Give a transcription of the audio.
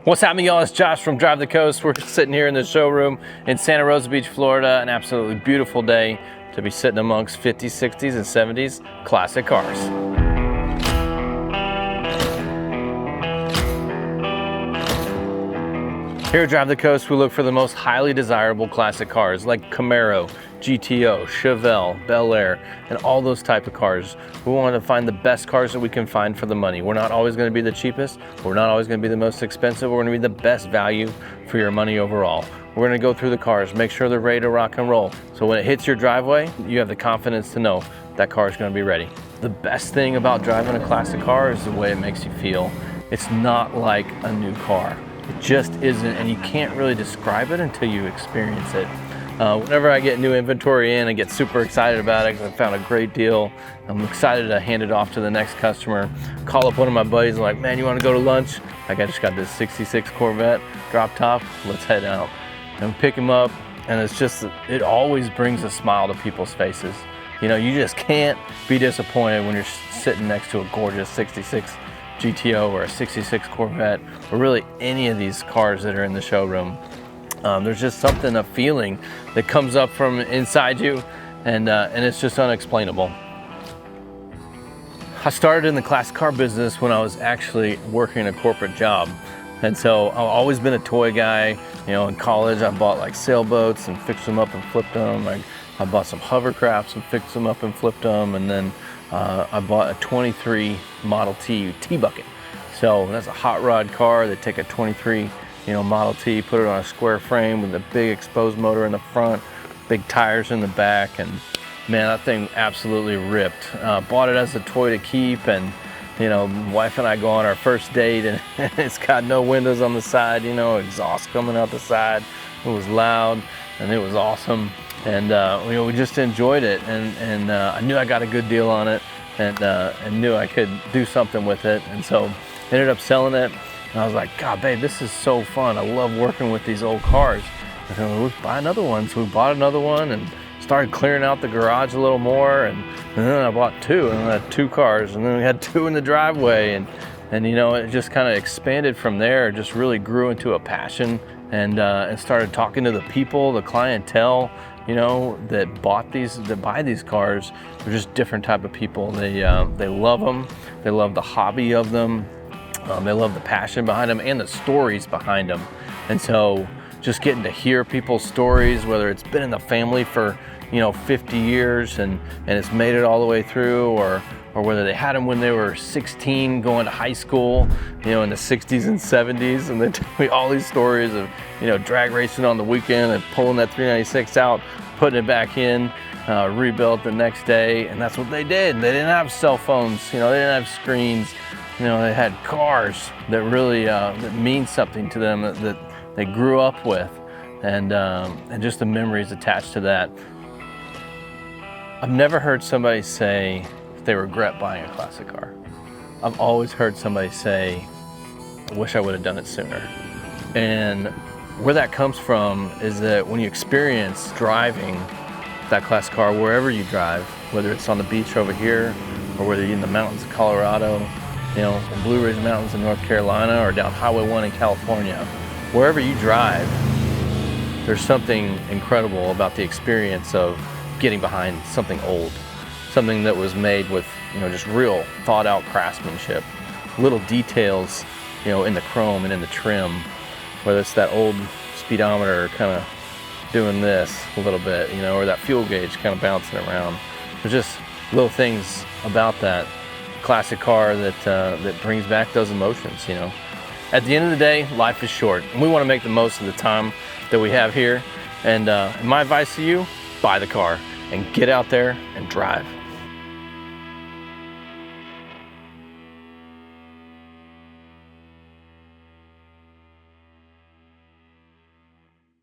What's happening, y'all? It's Josh from Drive the Coast. We're sitting here in the showroom in Santa Rosa Beach, Florida. An absolutely beautiful day to be sitting amongst 50s, 60s, and 70s classic cars. Here at Drive the Coast, we look for the most highly desirable classic cars like Camaro, GTO, Chevelle, Bel Air, and all those type of cars. We want to find the best cars that we can find for the money. We're not always going to be the cheapest. We're not always going to be the most expensive. We're going to be the best value for your money overall. We're going to go through the cars, make sure they're ready to rock and roll. So when it hits your driveway, you have the confidence to know that car is going to be ready. The best thing about driving a classic car is the way it makes you feel. It's not like a new car. It just isn't, and you can't really describe it until you experience it. Whenever I get new inventory in, I get super excited about it because I found a great deal. I'm excited to hand it off to the next customer. Call up one of my buddies and like, man, you want to go to lunch? Like, I just got this 66 Corvette drop top, let's head out. And pick him up, and it's just, it always brings a smile to people's faces. You know, you just can't be disappointed when you're sitting next to a gorgeous 66 GTO or a 66 Corvette, or really any of these cars that are in the showroom. There's just something, a feeling that comes up from inside you, and it's just unexplainable. I started in the classic car business when I was actually working a corporate job. And so I've always been a toy guy. You know, in college I bought like sailboats and fixed them up and flipped them. I bought some hovercrafts and fixed them up and flipped them. And then I bought a 23 Model T T-Bucket. So that's a hot rod car. They take a 23 Model T, put it on a square frame with a big exposed motor in the front, big tires in the back, and man, that thing absolutely ripped. Bought it as a toy to keep, and wife and I go on our first date, and it's got no windows on the side, exhaust coming out the side. It was loud, and it was awesome, and we just enjoyed it, and I knew I got a good deal on it, and knew I could do something with it, and so ended up selling it. And I was like, God, babe, this is so fun. I love working with these old cars. And so let's buy another one. So we bought another one and started clearing out the garage a little more. And then I bought two, and I had two cars, and then we had two in the driveway. And it just kind of expanded from there. It just really grew into a passion, and started talking to the people, the clientele, that buy these cars. They're just different type of people. They love them. They love the hobby of them. They love the passion behind them and the stories behind them. And so just getting to hear people's stories, whether it's been in the family for 50 years and it's made it all the way through, or whether they had them when they were 16 going to high school, in the 60s and 70s, and they tell me all these stories of drag racing on the weekend and pulling that 396 out, putting it back in, rebuilt the next day. And that's what they did. They didn't have cell phones, they didn't have screens. They had cars that really that mean something to them, that they grew up with, and just the memories attached to that. I've never heard somebody say they regret buying a classic car. I've always heard somebody say, I wish I would have done it sooner. And where that comes from is that when you experience driving that classic car wherever you drive, whether it's on the beach over here, or whether you're in the mountains of Colorado, the Blue Ridge Mountains in North Carolina, or down Highway 1 in California, wherever you drive, there's something incredible about the experience of getting behind something old, something that was made with just real thought out craftsmanship, little details in the chrome and in the trim, whether it's that old speedometer kind of doing this a little bit, or that fuel gauge kind of bouncing around. There's just little things about that classic car that brings back those emotions. At the end of the day, life is short, and we want to make the most of the time that we have here. And my advice to you, buy the car and get out there and drive.